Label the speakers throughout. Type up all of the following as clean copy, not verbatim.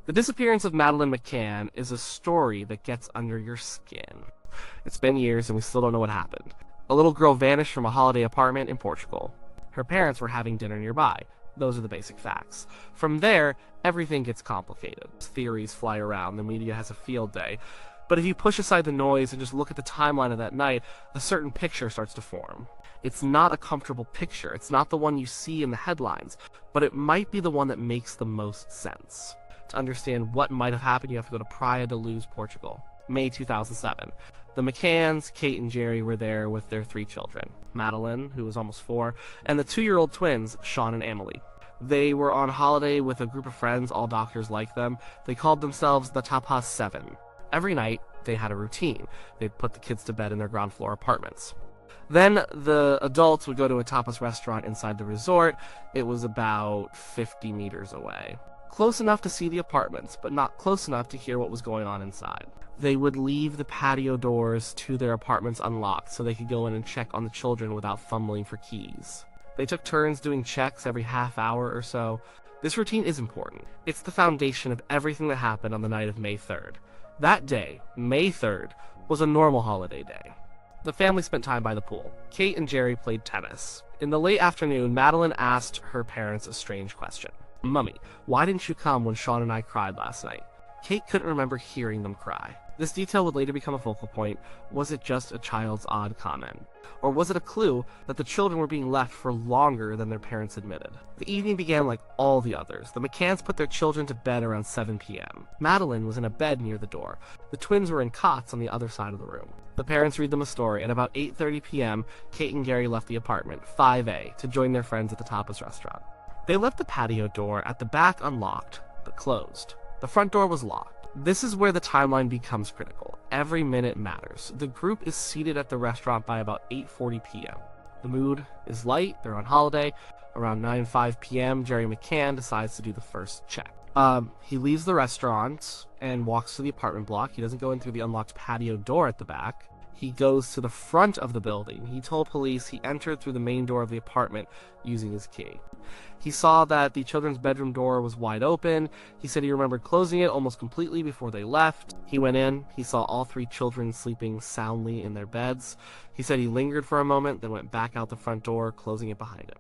Speaker 1: The disappearance of Madeleine McCann is a story that gets under your skin. It's been years and we still don't know what happened. A little girl vanished from a holiday apartment in Portugal. Her parents were having dinner nearby. Those are the basic facts. From there, everything gets complicated. Theories fly around, the media has a field day. But if you push aside the noise and just look at the timeline of that night, a certain picture starts to form. It's not a comfortable picture. It's not the one you see in the headlines, but it might be the one that makes the most sense. To understand what might have happened, you have to go to Praia da Luz, Portugal. May 2007. The McCanns, Kate and Jerry, were there with their 3 children. Madeleine, who was almost 4, and the 2-year-old twins, Sean and Emily. They were on holiday with a group of friends, all doctors like them. They called themselves the Tapas 7. Every night, they had a routine. They'd put the kids to bed in their ground floor apartments. Then the adults would go to a tapas restaurant inside the resort. It was about 50 meters away. Close enough to see the apartments, but not close enough to hear what was going on inside. They would leave the patio doors to their apartments unlocked so they could go in and check on the children without fumbling for keys. They took turns doing checks every half hour or so. This routine is important. It's the foundation of everything that happened on the night of May 3rd. That day, May 3rd, was a normal holiday day. The family spent time by the pool. Kate and Jerry played tennis. In the late afternoon, Madeleine asked her parents a strange question. "Mummy, why didn't you come when Sean and I cried last night?" Kate couldn't remember hearing them cry. This detail would later become a focal point. Was it just a child's odd comment? Or was it a clue that the children were being left for longer than their parents admitted? The evening began like all the others. The McCanns put their children to bed around 7 p.m. Madeleine was in a bed near the door. The twins were in cots on the other side of the room. The parents read them a story. At about 8:30 p.m., Kate and Gary left the apartment, 5A, to join their friends at the tapas restaurant. They left the patio door at the back unlocked, but closed. The front door was locked. This is where the timeline becomes critical. Every minute matters. The group is seated at the restaurant by about 8:40 p.m. The mood is light. They're on holiday. Around 9:05 p.m., Jerry McCann decides to do the first check. He leaves the restaurant and walks to the apartment block. He doesn't go in through the unlocked patio door at the back. He goes to the front of the building. He told police he entered through the main door of the apartment using his key. He saw that the children's bedroom door was wide open. He said he remembered closing it almost completely before they left. He went in. He saw all 3 children sleeping soundly in their beds. He said he lingered for a moment, then went back out the front door, closing it behind him.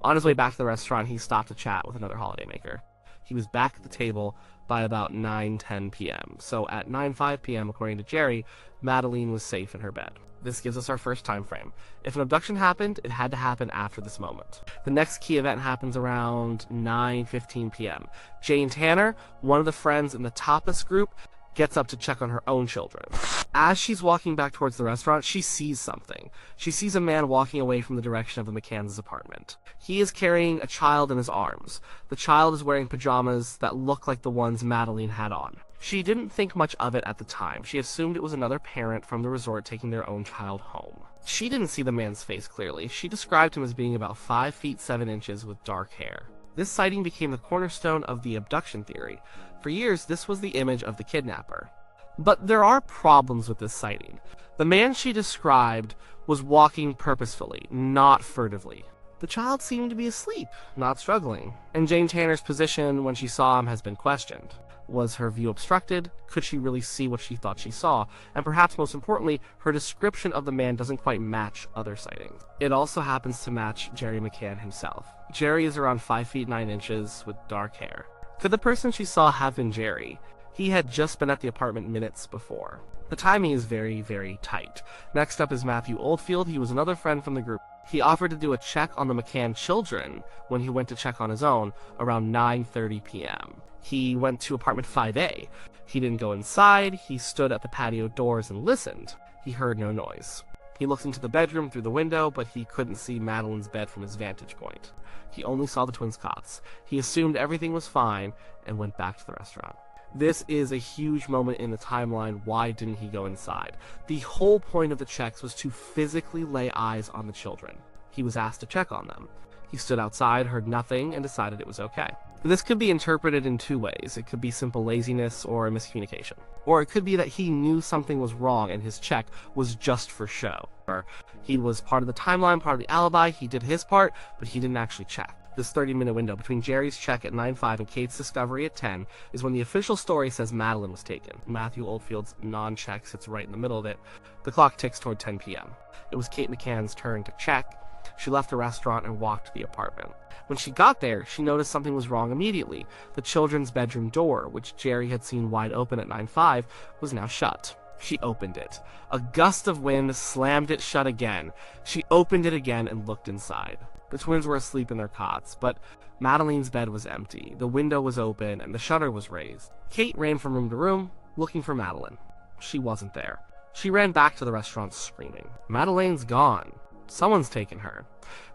Speaker 1: On his way back to the restaurant, he stopped to chat with another holidaymaker. He was back at the table by about 9:10 p.m. So at 9:05 p.m., according to Jerry, Madeleine was safe in her bed. This gives us our first time frame. If an abduction happened, it had to happen after this moment. The next key event happens around 9:15 p.m. Jane Tanner, one of the friends in the tapas group, gets up to check on her own children. As she's walking back towards the restaurant, she sees something. She sees a man walking away from the direction of the McCann's apartment. He is carrying a child in his arms. The child is wearing pajamas that look like the ones Madeleine had on. She didn't think much of it at the time. She assumed it was another parent from the resort taking their own child home. She didn't see the man's face clearly. She described him as being about 5 feet 7 inches with dark hair. This sighting became the cornerstone of the abduction theory. For years, this was the image of the kidnapper. But there are problems with this sighting. The man she described was walking purposefully, not furtively. The child seemed to be asleep, not struggling. And Jane Tanner's position when she saw him has been questioned. Was her view obstructed? Could she really see what she thought she saw? And perhaps most importantly, her description of the man doesn't quite match other sightings. It also happens to match Jerry McCann himself. Jerry is around 5 feet 9 inches with dark hair. Could the person she saw have been Jerry? He had just been at the apartment minutes before. The timing is very, very tight. Next up is Matthew Oldfield. He was another friend from the group. He offered to do a check on the McCann children when he went to check on his own around 9:30 p.m. He went to apartment 5A. He didn't go inside. He stood at the patio doors and listened. He heard no noise. He looked into the bedroom through the window, but he couldn't see Madeleine's bed from his vantage point. He only saw the twins' cots. He assumed everything was fine and went back to the restaurant. This is a huge moment in the timeline. Why didn't he go inside? The whole point of the checks was to physically lay eyes on the children. He was asked to check on them. He stood outside, heard nothing, and decided it was okay. This could be interpreted in 2 ways. It could be simple laziness or a miscommunication. Or it could be that he knew something was wrong and his check was just for show. Or he was part of the timeline, part of the alibi, he did his part, but he didn't actually check. This 30-minute window between Jerry's check at 9:05 and Kate's discovery at 10 is when the official story says Madeleine was taken. Matthew Oldfield's non-check sits right in the middle of it. The clock ticks toward 10 p.m. It was Kate McCann's turn to check. She left the restaurant and walked to the apartment. When she got there, she noticed something was wrong immediately. The children's bedroom door, which Jerry had seen wide open at 9:05, was now shut. She opened it. A gust of wind slammed it shut again. She opened it again and looked inside. The twins were asleep in their cots, but Madeleine's bed was empty. The window was open and the shutter was raised. Kate ran from room to room, looking for Madeleine. She wasn't there. She ran back to the restaurant screaming, "Madeleine's gone. Someone's taken her."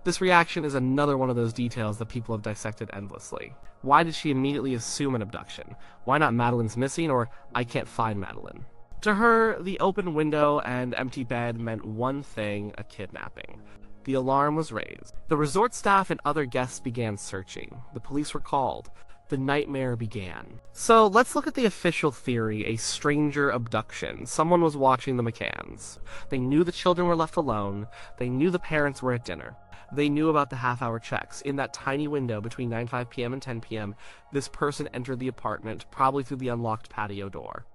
Speaker 1: This reaction is another one of those details that people have dissected endlessly. Why did she immediately assume an abduction? Why not Madeleine's missing or I can't find Madeleine? To her, the open window and empty bed meant one thing: a kidnapping. The alarm was raised. The resort staff and other guests began searching. The police were called. The nightmare began. So let's look at the official theory: a stranger abduction. Someone was watching the McCanns. They knew the children were left alone. They knew the parents were at dinner. They knew about the half-hour checks. In that tiny window between 9:05 p.m. and 10 p.m., this person entered the apartment, probably through the unlocked patio door.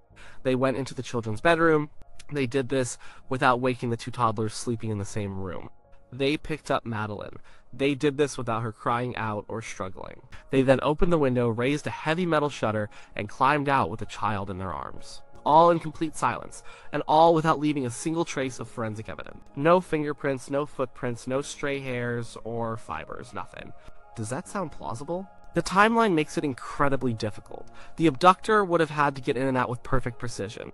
Speaker 1: They went into the children's bedroom. They did this without waking the two toddlers sleeping in the same room. They picked up Madeleine. They did this without her crying out or struggling. They then opened the window, raised a heavy metal shutter, and climbed out with a child in their arms. All in complete silence, and all without leaving a single trace of forensic evidence. No fingerprints, no footprints, no stray hairs or fibers, nothing. Does that sound plausible? The timeline makes it incredibly difficult. The abductor would have had to get in and out with perfect precision.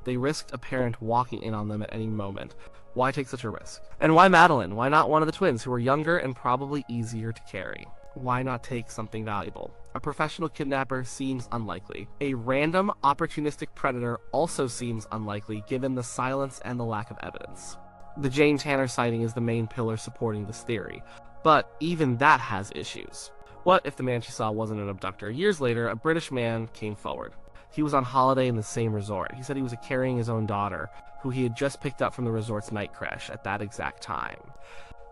Speaker 1: They risked a parent walking in on them at any moment. Why take such a risk? And why Madeleine? Why not one of the twins, who were younger and probably easier to carry? Why not take something valuable? A professional kidnapper seems unlikely. A random, opportunistic predator also seems unlikely, given the silence and the lack of evidence. The Jane Tanner sighting is the main pillar supporting this theory, but even that has issues. What if the man she saw wasn't an abductor? Years later, a British man came forward. He was on holiday in the same resort. He said he was carrying his own daughter, who he had just picked up from the resort's night crash at that exact time.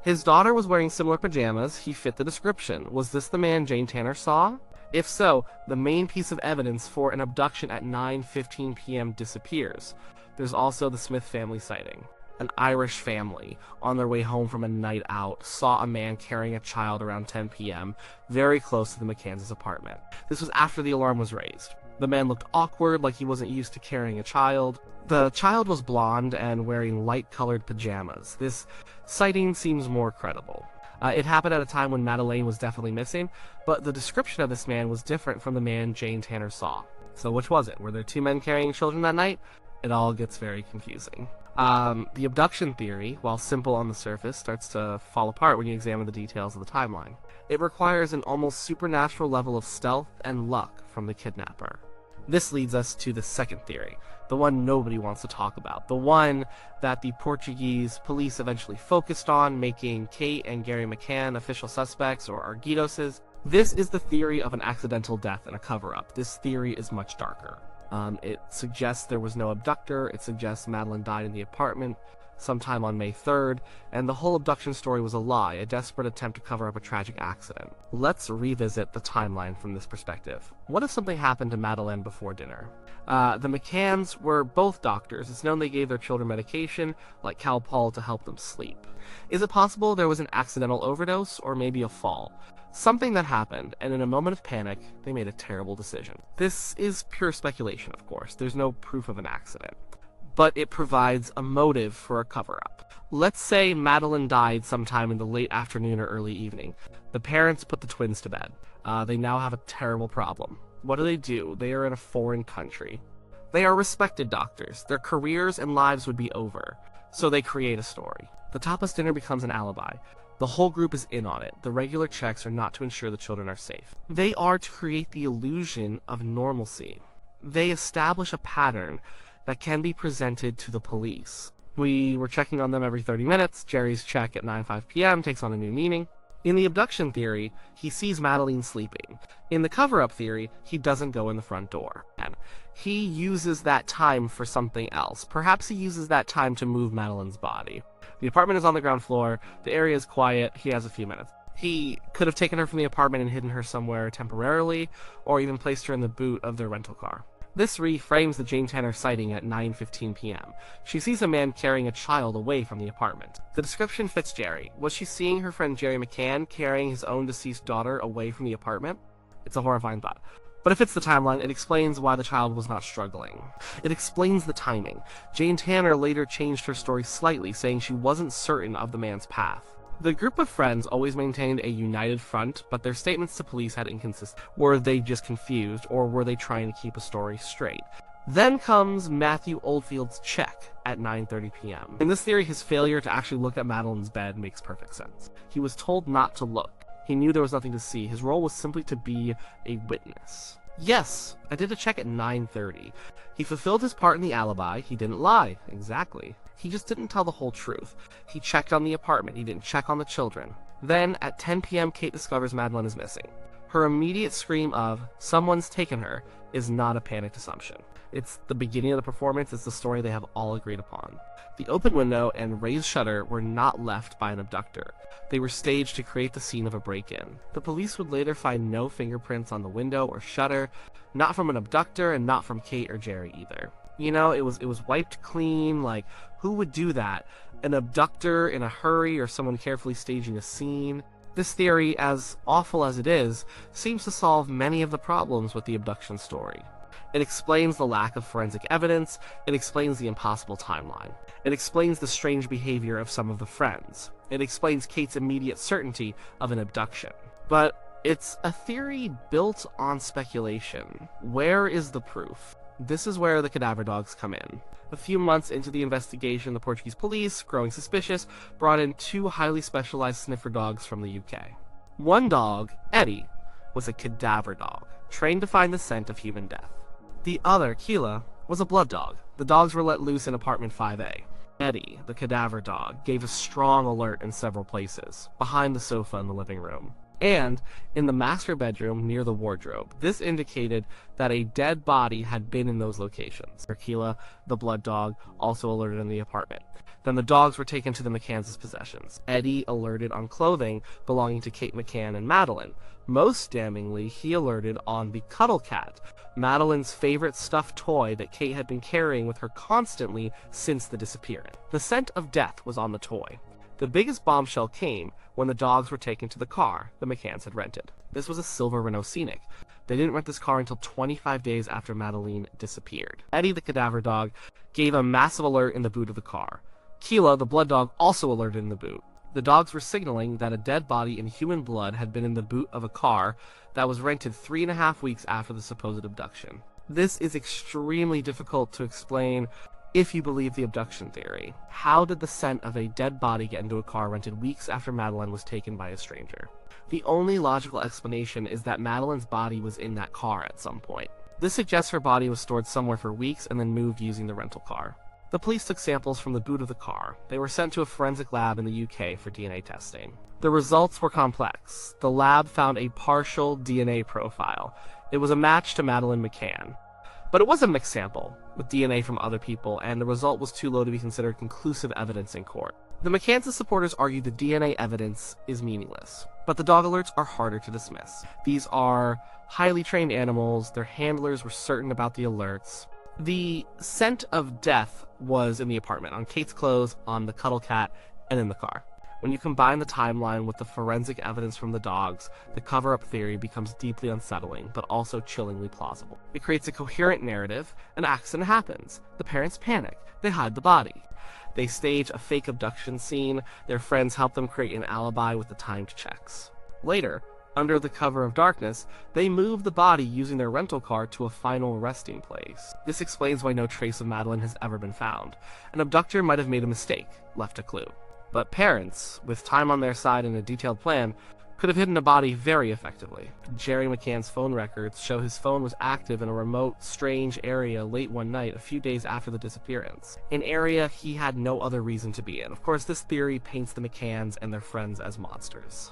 Speaker 1: His daughter was wearing similar pajamas. He fit the description. Was this the man Jane Tanner saw? If so, the main piece of evidence for an abduction at 9:15 p.m. disappears. There's also the Smith family sighting. An Irish family, on their way home from a night out, saw a man carrying a child around 10 p.m., very close to the McCann's apartment. This was after the alarm was raised. The man looked awkward, like he wasn't used to carrying a child. The child was blonde and wearing light-colored pajamas. This sighting seems more credible. It happened at a time when Madeleine was definitely missing, but the description of this man was different from the man Jane Tanner saw. So which was it? Were there two men carrying children that night? It all gets very confusing. The abduction theory, while simple on the surface, starts to fall apart when you examine the details of the timeline. It requires an almost supernatural level of stealth and luck from the kidnapper. This leads us to the second theory, the one nobody wants to talk about, the one that the Portuguese police eventually focused on, making Kate and Gary McCann official suspects, or arguidoses. This is the theory of an accidental death and a cover-up. This theory is much darker. It suggests there was no abductor. It suggests Madeleine died in the apartment sometime on May 3rd, and the whole abduction story was a lie, a desperate attempt to cover up a tragic accident. Let's revisit the timeline from this perspective. What if something happened to Madeleine before dinner? The McCanns were both doctors. It's known they gave their children medication, like Calpol, to help them sleep. Is it possible there was an accidental overdose, or maybe a fall? Something that happened, and in a moment of panic, they made a terrible decision. This is pure speculation, of course. There's no proof of an accident. But it provides a motive for a cover-up. Let's say Madeleine died sometime in the late afternoon or early evening. The parents put the twins to bed. They now have a terrible problem. What do? They are in a foreign country. They are respected doctors. Their careers and lives would be over. So they create a story. The tapas dinner becomes an alibi. The whole group is in on it. The regular checks are not to ensure the children are safe. They are to create the illusion of normalcy. They establish a pattern that can be presented to the police. We were checking on them every 30 minutes. Jerry's check at 9:05 p.m. takes on a new meaning. In the abduction theory, he sees Madeleine sleeping. In the cover-up theory, he doesn't go in the front door. And he uses that time for something else. Perhaps he uses that time to move Madeleine's body. The apartment is on the ground floor. The area is quiet. He has a few minutes. He could have taken her from the apartment and hidden her somewhere temporarily, or even placed her in the boot of their rental car. This reframes the Jane Tanner sighting at 9:15 p.m. She sees a man carrying a child away from the apartment. The description fits Jerry. Was she seeing her friend Jerry McCann carrying his own deceased daughter away from the apartment? It's a horrifying thought. But if it's the timeline, it explains why the child was not struggling. It explains the timing. Jane Tanner later changed her story slightly, saying she wasn't certain of the man's path. The group of friends always maintained a united front, but their statements to police had inconsistencies. Were they just confused, or were they trying to keep a story straight? Then comes Matthew Oldfield's check at 9:30 p.m. In this theory, his failure to actually look at Madeleine's bed makes perfect sense. He was told not to look. He knew there was nothing to see. His role was simply to be a witness. Yes, I did a check at 9:30. He fulfilled his part in the alibi. He didn't lie. Exactly. He just didn't tell the whole truth. He checked on the apartment. He didn't check on the children. Then, at 10 p.m., Kate discovers Madeleine is missing. Her immediate scream of, "Someone's taken her," is not a panicked assumption. It's the beginning of the performance. It's the story they have all agreed upon. The open window and raised shutter were not left by an abductor. They were staged to create the scene of a break-in. The police would later find no fingerprints on the window or shutter, not from an abductor and not from Kate or Jerry either. You know, it was wiped clean. Like, who would do that? An abductor in a hurry or someone carefully staging a scene? This theory, as awful as it is, seems to solve many of the problems with the abduction story. It explains the lack of forensic evidence. It explains the impossible timeline. It explains the strange behavior of some of the friends. It explains Kate's immediate certainty of an abduction. But it's a theory built on speculation. Where is the proof? This is where the cadaver dogs come in. A few months into the investigation, the Portuguese police, growing suspicious, brought in 2 highly specialized sniffer dogs from the UK. One dog, Eddie, was a cadaver dog, trained to find the scent of human death. The other, Keela, was a blood dog. The dogs were let loose in apartment 5A. Eddie, the cadaver dog, gave a strong alert in several places, behind the sofa in the living room, and in the master bedroom near the wardrobe. This indicated that a dead body had been in those locations. Keela, the blood dog, also alerted in the apartment. Then the dogs were taken to the McCann's possessions. Eddie alerted on clothing belonging to Kate McCann and Madeleine. Most damningly, he alerted on the cuddle cat, Madeleine's favorite stuffed toy that Kate had been carrying with her constantly since the disappearance. The scent of death was on the toy. The biggest bombshell came when the dogs were taken to the car the McCanns had rented. This was a silver Renault Scenic. They didn't rent this car until 25 days after Madeleine disappeared. Eddie, the cadaver dog, gave a massive alert in the boot of the car. Keela, the blood dog, also alerted in the boot. The dogs were signaling that a dead body in human blood had been in the boot of a car that was rented 3.5 weeks after the supposed abduction. This is extremely difficult to explain if you believe the abduction theory. How did the scent of a dead body get into a car rented weeks after Madeleine was taken by a stranger? The only logical explanation is that Madeleine's body was in that car at some point. This suggests her body was stored somewhere for weeks and then moved using the rental car. The police took samples from the boot of the car. They were sent to a forensic lab in the UK for DNA testing. The results were complex. The lab found a partial DNA profile. It was a match to Madeleine McCann. But it was a mixed sample, with DNA from other people, and the result was too low to be considered conclusive evidence in court. The McCann's supporters argue the DNA evidence is meaningless, but the dog alerts are harder to dismiss. These are highly trained animals. Their handlers were certain about the alerts. The scent of death was in the apartment, on Kate's clothes, on the cuddle cat, and in the car. When you combine the timeline with the forensic evidence from the dogs, the cover-up theory becomes deeply unsettling, but also chillingly plausible. It creates a coherent narrative. An accident happens. The parents panic. They hide the body. They stage a fake abduction scene. Their friends help them create an alibi with the timed checks. Later, under the cover of darkness, they move the body using their rental car to a final resting place. This explains why no trace of Madeleine has ever been found. An abductor might have made a mistake, left a clue. But parents, with time on their side and a detailed plan, could have hidden a body very effectively. Jerry McCann's phone records show his phone was active in a remote, strange area late one night a few days after the disappearance, an area he had no other reason to be in. Of course, this theory paints the McCanns and their friends as monsters.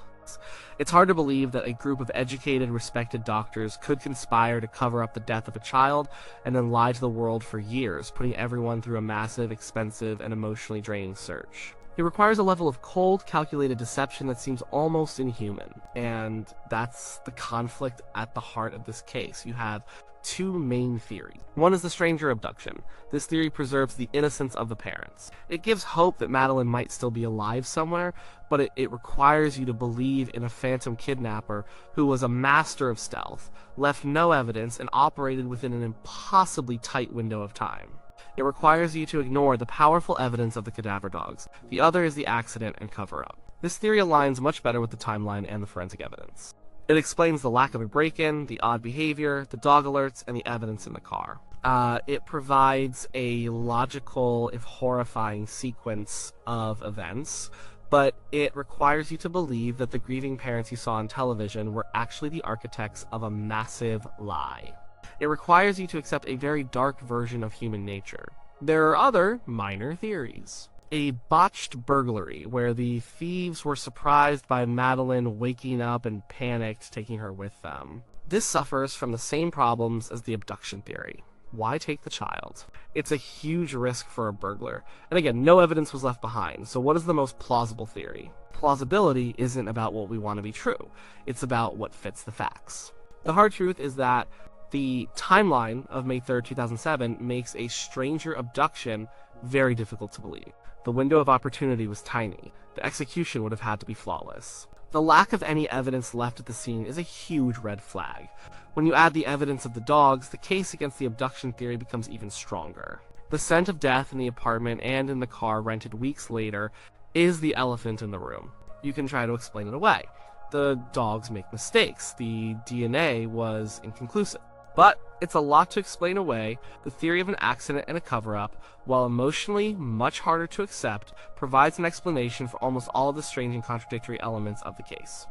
Speaker 1: It's hard to believe that a group of educated, respected doctors could conspire to cover up the death of a child and then lie to the world for years, putting everyone through a massive, expensive, and emotionally draining search. It requires a level of cold, calculated deception that seems almost inhuman. And that's the conflict at the heart of this case. You have two main theories. One is the stranger abduction. This theory preserves the innocence of the parents. It gives hope that Madeleine might still be alive somewhere, but it requires you to believe in a phantom kidnapper who was a master of stealth, left no evidence, and operated within an impossibly tight window of time. It requires you to ignore the powerful evidence of the cadaver dogs. The other is the accident and cover-up. This theory aligns much better with the timeline and the forensic evidence. It explains the lack of a break-in, the odd behavior, the dog alerts, and the evidence in the car. It provides a logical, if horrifying, sequence of events, but it requires you to believe that the grieving parents you saw on television were actually the architects of a massive lie. It requires you to accept a very dark version of human nature. There are other minor theories. A botched burglary, where the thieves were surprised by Madeleine waking up and panicked, taking her with them. This suffers from the same problems as the abduction theory. Why take the child? It's a huge risk for a burglar. And again, no evidence was left behind, so what is the most plausible theory? Plausibility isn't about what we want to be true. It's about what fits the facts. The hard truth is that the timeline of May 3rd, 2007 makes a stranger abduction very difficult to believe. The window of opportunity was tiny. The execution would have had to be flawless. The lack of any evidence left at the scene is a huge red flag. When you add the evidence of the dogs, the case against the abduction theory becomes even stronger. The scent of death in the apartment and in the car rented weeks later is the elephant in the room. You can try to explain it away. The dogs make mistakes. The DNA was inconclusive. But it's a lot to explain away. The theory of an accident and a cover-up, while emotionally much harder to accept, provides an explanation for almost all of the strange and contradictory elements of the case.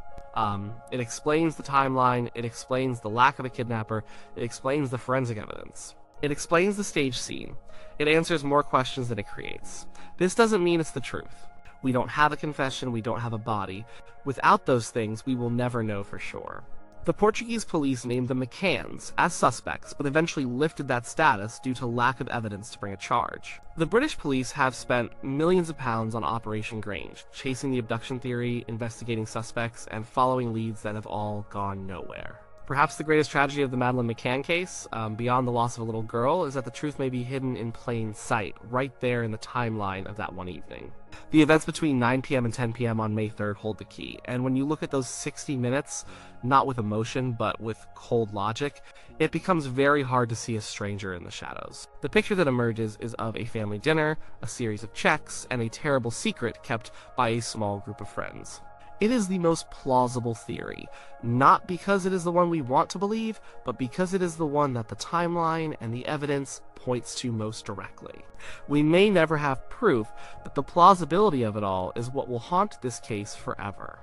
Speaker 1: It explains the timeline, it explains the lack of a kidnapper, it explains the forensic evidence. It explains the stage scene. It answers more questions than it creates. This doesn't mean it's the truth. We don't have a confession, we don't have a body. Without those things, we will never know for sure. The Portuguese police named the McCann's as suspects, but eventually lifted that status due to lack of evidence to bring a charge. The British police have spent millions of pounds on Operation Grange, chasing the abduction theory, investigating suspects, and following leads that have all gone nowhere. Perhaps the greatest tragedy of the Madeleine McCann case, beyond the loss of a little girl, is that the truth may be hidden in plain sight, right there in the timeline of that one evening. The events between 9 p.m. and 10 p.m. on May 3rd hold the key, and when you look at those 60 minutes, not with emotion, but with cold logic, it becomes very hard to see a stranger in the shadows. The picture that emerges is of a family dinner, a series of checks, and a terrible secret kept by a small group of friends. It is the most plausible theory, not because it is the one we want to believe, but because it is the one that the timeline and the evidence points to most directly. We may never have proof, but the plausibility of it all is what will haunt this case forever.